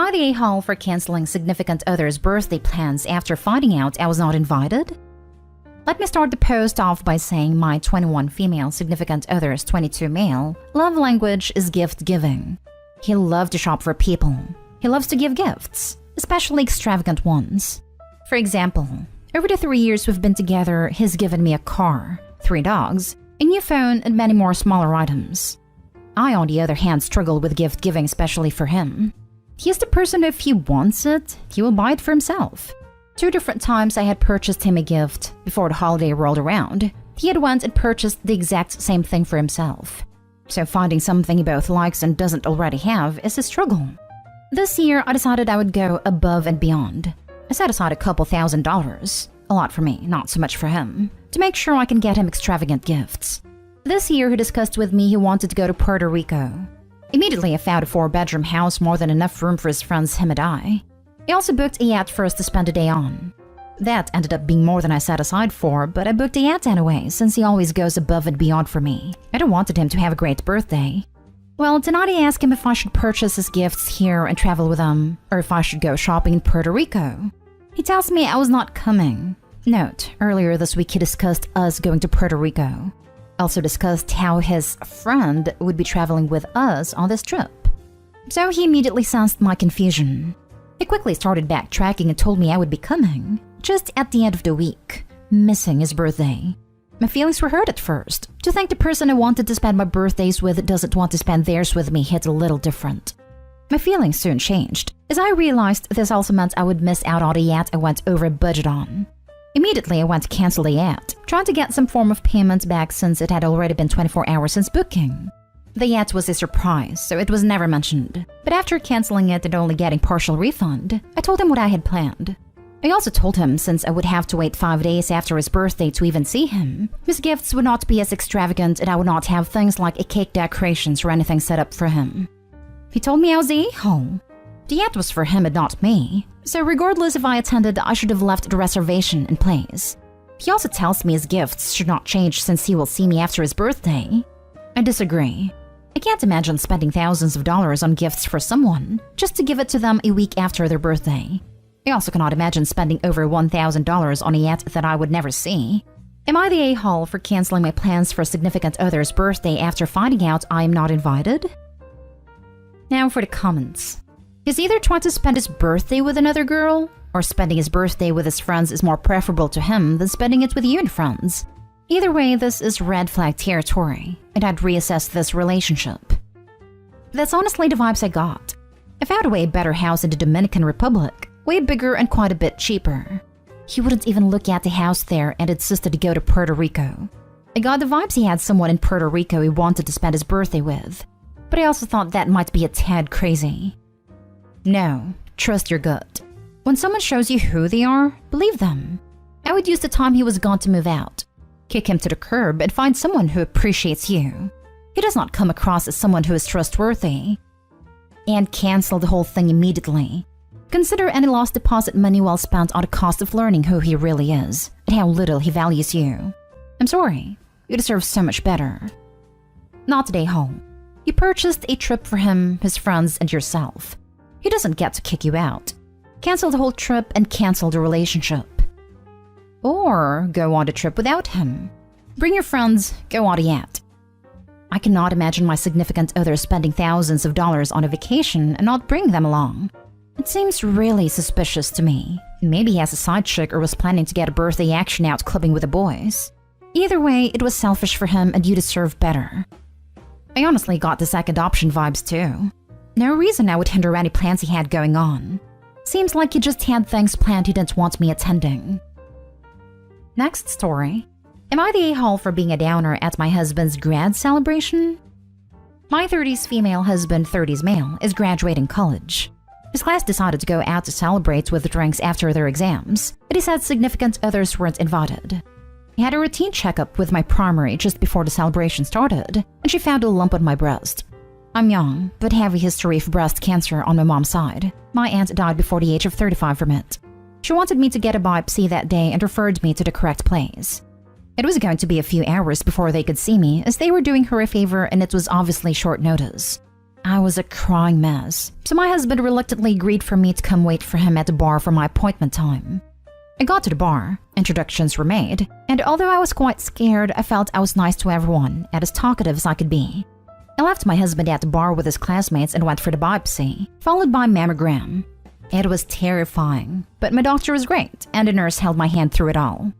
I the a-hole for canceling significant other's birthday plans after finding out I was not invited? Let me start the post off by saying my 21 female significant other's 22 male love language is gift giving. He loves to shop for people. He loves to give gifts, especially extravagant ones. For example, over the 3 years we've been together, he's given me a car, 3 dogs, a new phone, and many more smaller items. I, on the other hand, struggle with gift giving, especially for him. He is the person if he wants it, he will buy it for himself. 2 different times I had purchased him a gift before the holiday rolled around. He had went and purchased the exact same thing for himself. So finding something he both likes and doesn't already have is a struggle. This year, I decided I would go above and beyond. I set aside a couple $1,000s, a lot for me, not so much for him, to make sure I can get him extravagant gifts. This year, he discussed with me he wanted to go to Puerto Rico. Immediately, I found a 4-bedroom house, more than enough room for his friends, him and I. He also booked a yacht for us to spend a day on. That ended up being more than I set aside for, but I booked a yacht anyway, since he always goes above and beyond for me. I don't wanted him to have a great birthday. Well, tonight I asked him if I should purchase his gifts here and travel with him, or if I should go shopping in Puerto Rico. He tells me I was not coming. Note, earlier this week he discussed us going to Puerto Rico. Also discussed how his friend would be traveling with us on this trip. So he immediately sensed my confusion. He quickly started backtracking and told me I would be coming, just at the end of the week, missing his birthday. My feelings were hurt at first. To think the person I wanted to spend my birthdays with doesn't want to spend theirs with me hit a little different. My feelings soon changed, as I realized this also meant I would miss out on a yacht I went over budget on. Immediately, I went to cancel the yacht, trying to get some form of payment back since it had already been 24 hours since booking. The yacht was a surprise, so it was never mentioned. But after canceling it and only getting partial refund, I told him what I had planned. I also told him since I would have to wait 5 days after his birthday to even see him, his gifts would not be as extravagant and I would not have things like a cake decorations or anything set up for him. He told me I was the a-hole. The yacht was for him and not me, so regardless if I attended, I should have left the reservation in place. He also tells me his gifts should not change since he will see me after his birthday. I disagree. I can't imagine spending thousands of dollars on gifts for someone just to give it to them a week after their birthday. I also cannot imagine spending over $1,000 on a yacht that I would never see. Am I the a-hole for canceling my plans for a significant other's birthday after finding out I am not invited? Now for the comments. He's either trying to spend his birthday with another girl, or spending his birthday with his friends is more preferable to him than spending it with you and friends. Either way, this is red flag territory, and I'd reassess this relationship. That's honestly the vibes I got. I found a way better house in the Dominican Republic, way bigger and quite a bit cheaper. He wouldn't even look at the house there and insisted to go to Puerto Rico. I got the vibes he had someone in Puerto Rico he wanted to spend his birthday with, but I also thought that might be a tad crazy. No, trust your gut. When someone shows you who they are, believe them. I would use the time he was gone to move out. Kick him to the curb and find someone who appreciates you. He does not come across as someone who is trustworthy. And cancel the whole thing immediately. Consider any lost deposit money well spent on the cost of learning who he really is and how little he values you. I'm sorry, you deserve so much better. Not today home. You purchased a trip for him, his friends, and yourself. He doesn't get to kick you out. Cancel the whole trip and cancel the relationship. Or go on the trip without him. Bring your friends, go on a yacht. I cannot imagine my significant other spending thousands of dollars on a vacation and not bring them along. It seems really suspicious to me. Maybe he has a side chick or was planning to get a birthday action out clubbing with the boys. Either way, it was selfish for him and you deserve better. I honestly got the second option vibes too. No reason I would hinder any plans he had going on. Seems like he just had things planned he didn't want me attending. Next story. Am I the a-hole for being a downer at my husband's grad celebration? My 30s female husband, 30s male, is graduating college. His class decided to go out to celebrate with drinks after their exams, but he said significant others weren't invited. He had a routine checkup with my primary just before the celebration started, and she found a lump on my breast. I'm young, but have a history of breast cancer on my mom's side. My aunt died before the age of 35 from it. She wanted me to get a biopsy that day and referred me to the correct place. It was going to be a few hours before they could see me, as they were doing her a favor and it was obviously short notice. I was a crying mess, so my husband reluctantly agreed for me to come wait for him at the bar for my appointment time. I got to the bar, introductions were made, and although I was quite scared, I felt I was nice to everyone and as talkative as I could be. I left my husband at the bar with his classmates and went for the biopsy, followed by mammogram. It was terrifying, but my doctor was great, and a nurse held my hand through it all.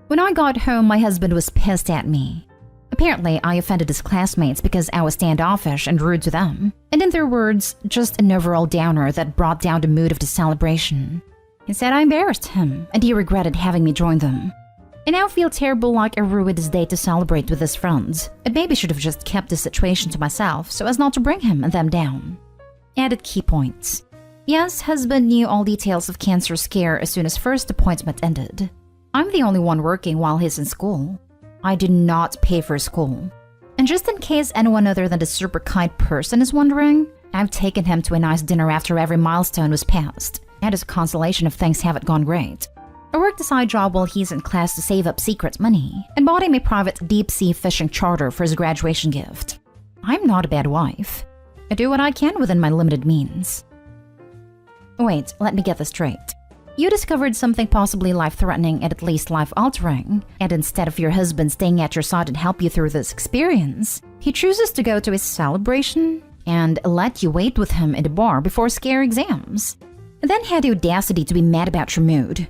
When I got home, my husband was pissed at me. Apparently, I offended his classmates because I was standoffish and rude to them, and in their words, just an overall downer that brought down the mood of the celebration. He said I embarrassed him, and he regretted having me join them. I now feel terrible, like I ruined his day to celebrate with his friends, and maybe should have just kept the situation to myself so as not to bring him and them down. Added key points. Yes, husband knew all details of cancer scare as soon as first appointment ended. I'm the only one working while he's in school. I did not pay for school. And just in case anyone other than the super kind person is wondering, I've taken him to a nice dinner after every milestone was passed, and as a consolation if things haven't gone great. I worked a side job while he's in class to save up secret money, and bought him a private deep-sea fishing charter for his graduation gift. I'm not a bad wife. I do what I can within my limited means. Wait, let me get this straight. You discovered something possibly life-threatening and at least life-altering, and instead of your husband staying at your side and help you through this experience, he chooses to go to a celebration and let you wait with him in the bar before scare exams, and then had the audacity to be mad about your mood.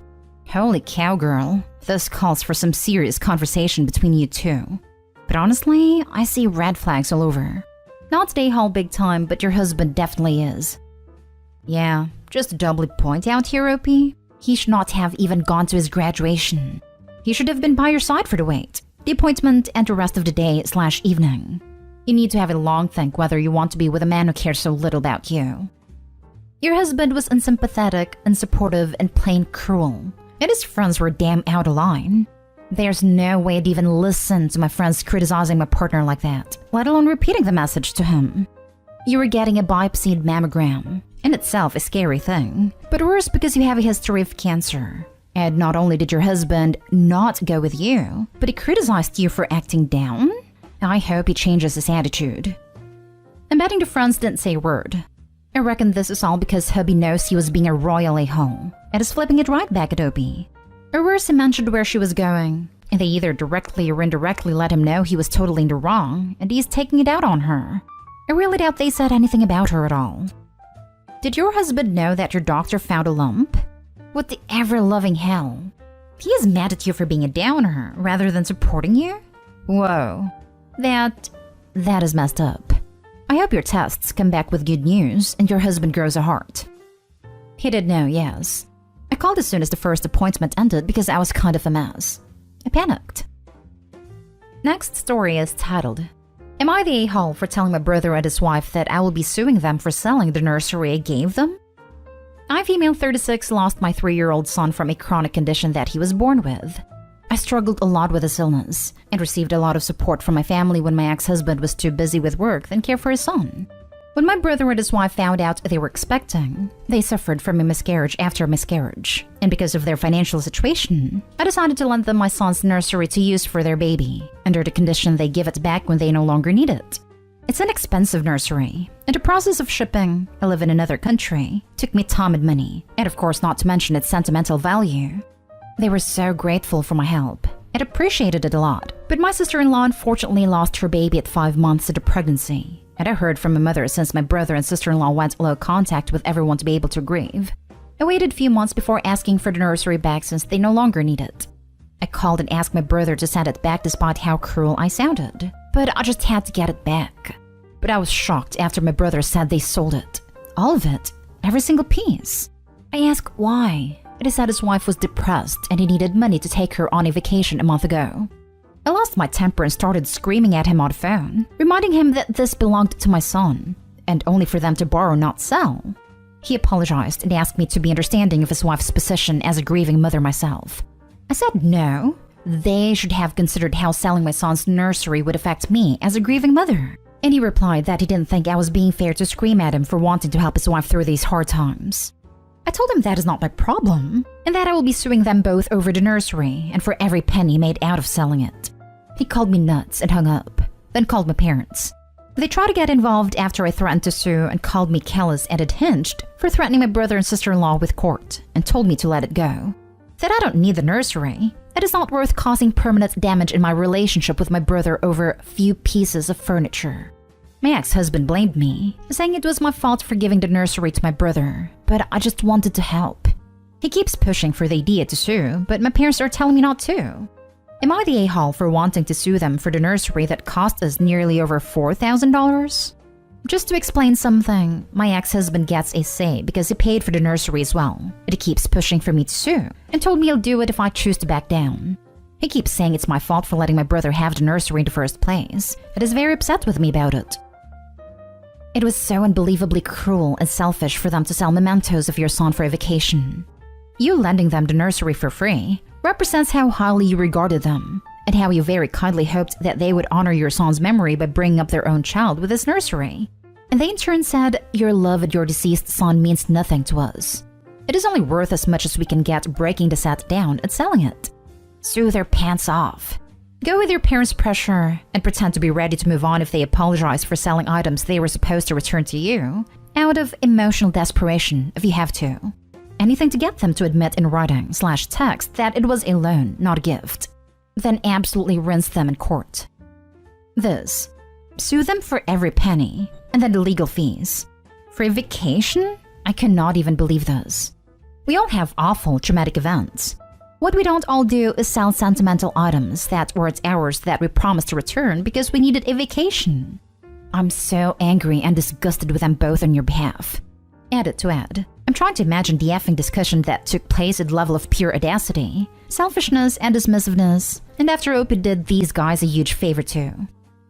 Holy cow, girl. This calls for some serious conversation between you two. But honestly, I see red flags all over. Not stay hall big time, but your husband definitely is. Yeah, just to doubly point out here, OP, he should not have even gone to his graduation. He should have been by your side for the wait, the appointment, and the rest of the day/evening. You need to have a long think whether you want to be with a man who cares so little about you. Your husband was unsympathetic, unsupportive, and plain cruel, and his friends were damn out of line. There's no way I'd even listen to my friends criticizing my partner like that, let alone repeating the message to him. You were getting a biopsied mammogram, in itself a scary thing, but worse because you have a history of cancer. And not only did your husband not go with you, but he criticized you for acting down? I hope he changes his attitude. I'm betting the friends didn't say a word. I reckon this is all because hubby knows he was being a royal a-hole and is flipping it right back at Opie. Or worse, he mentioned where she was going, and they either directly or indirectly let him know he was totally in the wrong, and he's taking it out on her. I really doubt they said anything about her at all. Did your husband know that your doctor found a lump? What the ever-loving hell? He is mad at you for being a downer rather than supporting you? Whoa. That is messed up. I hope your tests come back with good news and your husband grows a heart. He did know, yes. I called as soon as the first appointment ended because I was kind of a mess. I panicked. Next story is titled, Am I the a-hole for telling my brother and his wife that I will be suing them for selling the nursery I gave them? I, female 36, lost my 3-year-old son from a chronic condition that he was born with. I struggled a lot with his illness and received a lot of support from my family when my ex-husband was too busy with work than care for his son. When my brother and his wife found out they were expecting, they suffered from a miscarriage after a miscarriage, and because of their financial situation, I decided to lend them my son's nursery to use for their baby, under the condition they give it back when they no longer need it. It's an expensive nursery, and the process of shipping, I live in another country, took me time and money, and of course not to mention its sentimental value. They were so grateful for my help, and appreciated it a lot, but my sister-in-law unfortunately lost her baby at 5 months into pregnancy, and I heard from my mother since my brother and sister-in-law went low contact with everyone to be able to grieve. I waited a few months before asking for the nursery back since they no longer need it. I called and asked my brother to send it back despite how cruel I sounded, but I just had to get it back. But I was shocked after my brother said they sold it. All of it. Every single piece. I asked why, and he said his wife was depressed and he needed money to take her on a vacation a month ago. I lost my temper and started screaming at him on the phone, reminding him that this belonged to my son, and only for them to borrow, not sell. He apologized and asked me to be understanding of his wife's position as a grieving mother myself. I said no. They should have considered how selling my son's nursery would affect me as a grieving mother. And he replied that he didn't think I was being fair to scream at him for wanting to help his wife through these hard times. I told him that is not my problem, and that I will be suing them both over the nursery and for every penny made out of selling it. He called me nuts and hung up, then called my parents. They tried to get involved after I threatened to sue and called me callous and unhinged for threatening my brother and sister-in-law with court and told me to let it go. That I don't need the nursery. It is not worth causing permanent damage in my relationship with my brother over a few pieces of furniture. My ex-husband blamed me, saying it was my fault for giving the nursery to my brother, but I just wanted to help. He keeps pushing for the idea to sue, but my parents are telling me not to. Am I the a-hole for wanting to sue them for the nursery that cost us nearly over $4,000? Just to explain something, my ex-husband gets a say because he paid for the nursery as well, but he keeps pushing for me to sue and told me he'll do it if I choose to back down. He keeps saying it's my fault for letting my brother have the nursery in the first place, and is very upset with me about it. It was so unbelievably cruel and selfish for them to sell mementos of your son for a vacation. You lending them the nursery for free represents how highly you regarded them, and how you very kindly hoped that they would honor your son's memory by bringing up their own child with this nursery. And they in turn said, your love of your deceased son means nothing to us. It is only worth as much as we can get breaking the set down and selling it. Sue their pants off. Go with your parents' pressure and pretend to be ready to move on if they apologize for selling items they were supposed to return to you, out of emotional desperation if you have to. Anything to get them to admit in writing/text that it was a loan, not a gift. Then absolutely rinse them in court. This. Sue them for every penny, and then the legal fees. For a vacation? I cannot even believe this. We all have awful, traumatic events. What we don't all do is sell sentimental items that weren't ours that we promised to return because we needed a vacation. I'm so angry and disgusted with them both on your behalf. Edit to add. I'm trying to imagine the effing discussion that took place at the level of pure audacity, selfishness, and dismissiveness, and after Opie did these guys a huge favor too.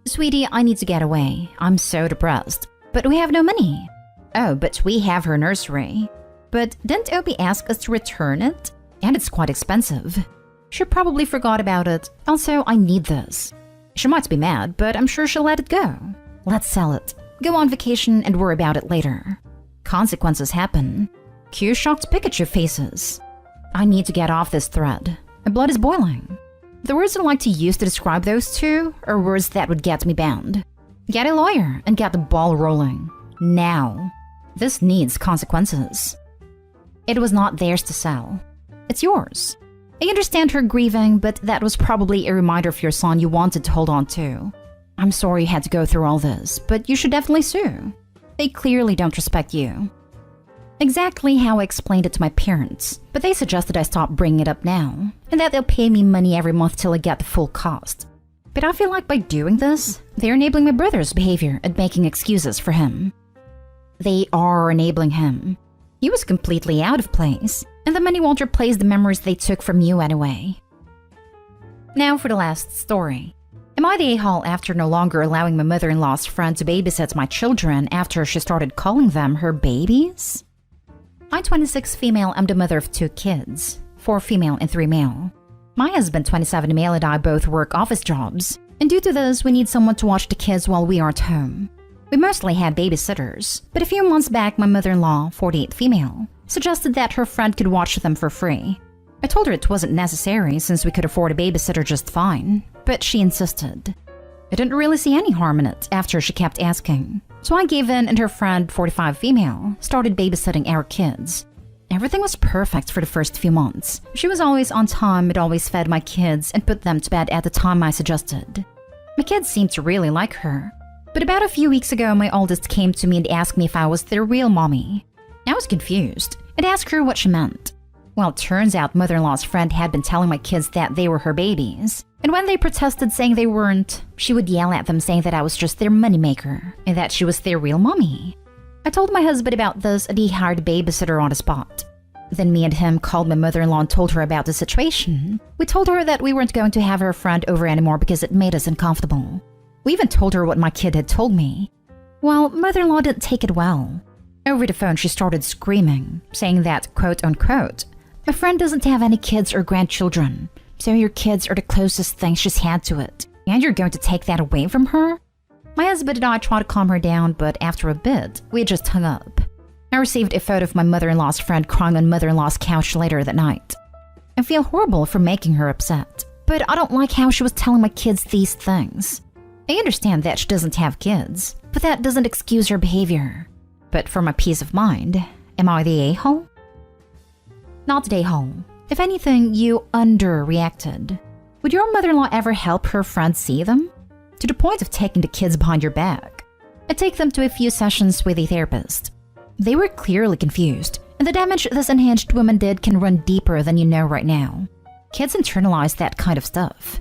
Sweetie, I need to get away. I'm so depressed. But we have no money. Oh, but we have her nursery. But didn't Opie ask us to return it? And it's quite expensive. She probably forgot about it. Also, I need this. She might be mad, but I'm sure she'll let it go. Let's sell it. Go on vacation and worry about it later. Consequences happen. Cue shocked Pikachu faces. I need to get off this thread. My blood is boiling. The words I'd like to use to describe those two are words that would get me banned. Get a lawyer and get the ball rolling. Now. This needs consequences. It was not theirs to sell. It's yours. I understand her grieving, but that was probably a reminder of your son you wanted to hold on to. I'm sorry you had to go through all this, but you should definitely sue. They clearly don't respect you. Exactly how I explained it to my parents, but they suggested I stop bringing it up now, and that they'll pay me money every month till I get the full cost. But I feel like by doing this, they're enabling my brother's behavior and making excuses for him. They are enabling him. He was completely out of place, and the money won't replace the memories they took from you anyway. Now for the last story. Am I the a-hole after no longer allowing my mother-in-law's friend to babysit my children after she started calling them her babies? I'm 26 female, I'm the mother of 2 kids, 4 female and 3 male. My husband, 27 male, and I both work office jobs, and due to this, we need someone to watch the kids while we aren't home. We mostly had babysitters, but a few months back, my mother-in-law, 48 female, suggested that her friend could watch them for free. I told her it wasn't necessary since we could afford a babysitter just fine, but she insisted. I didn't really see any harm in it after she kept asking, so I gave in and her friend, 45 female, started babysitting our kids. Everything was perfect for the first few months. She was always on time and always fed my kids and put them to bed at the time I suggested. My kids seemed to really like her. But about a few weeks ago, my oldest came to me and asked me if I was their real mommy. I was confused and asked her what she meant. Well, it turns out mother-in-law's friend had been telling my kids that they were her babies. And when they protested saying they weren't, she would yell at them saying that I was just their moneymaker and that she was their real mommy. I told my husband about this and he hired a babysitter on the spot. Then me and him called my mother-in-law and told her about the situation. We told her that we weren't going to have her friend over anymore because it made us uncomfortable. We even told her what my kid had told me. Well, mother-in-law didn't take it well. Over the phone, she started screaming, saying that, quote-unquote, my friend doesn't have any kids or grandchildren, so your kids are the closest thing she's had to it, and you're going to take that away from her? My husband and I tried to calm her down, but after a bit, we just hung up. I received a photo of my mother-in-law's friend crying on mother-in-law's couch later that night. I feel horrible for making her upset, but I don't like how she was telling my kids these things. I understand that she doesn't have kids, but that doesn't excuse her behavior. But for my peace of mind, am I the a-hole? Not the a-hole. If anything, you underreacted. Would your mother-in-law ever help her friends see them? To the point of taking the kids behind your back. And take them to a few sessions with a therapist. They were clearly confused, and the damage this unhinged woman did can run deeper than you know right now. Kids internalize that kind of stuff.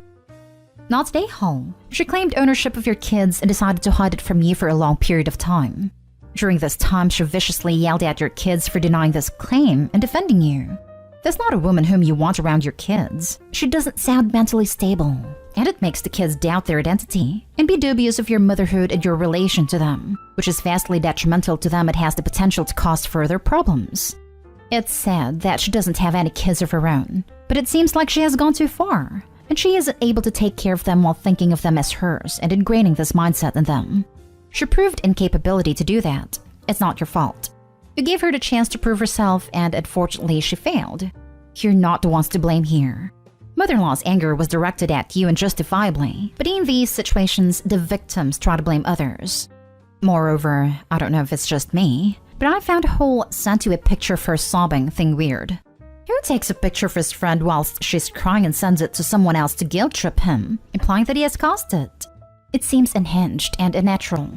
Not the a-hole. She claimed ownership of your kids and decided to hide it from you for a long period of time. During this time, she viciously yelled at your kids for denying this claim and defending you. That's not a woman whom you want around your kids. She doesn't sound mentally stable, and it makes the kids doubt their identity and be dubious of your motherhood and your relation to them, which is vastly detrimental to them. It has the potential to cause further problems. It's sad that she doesn't have any kids of her own, but it seems like she has gone too far, and she isn't able to take care of them while thinking of them as hers and ingraining this mindset in them. She proved incapability to do that. It's not your fault. You gave her the chance to prove herself, and unfortunately she failed. You're not the ones to blame here. Mother-in-law's anger was directed at you and justifiably, but in these situations, the victims try to blame others. Moreover, I don't know if it's just me, but I found the whole sent you a picture of her sobbing thing weird. Who takes a picture of his friend whilst she's crying and sends it to someone else to guilt trip him, implying that he has caused it? It seems unhinged and unnatural.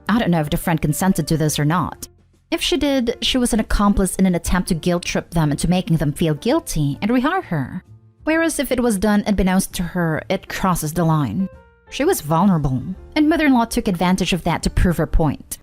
I don't know if the friend consented to this or not. If she did, she was an accomplice in an attempt to guilt trip them into making them feel guilty and rehire her. Whereas if it was done unbeknownst to her, it crosses the line. She was vulnerable, and mother-in-law took advantage of that to prove her point.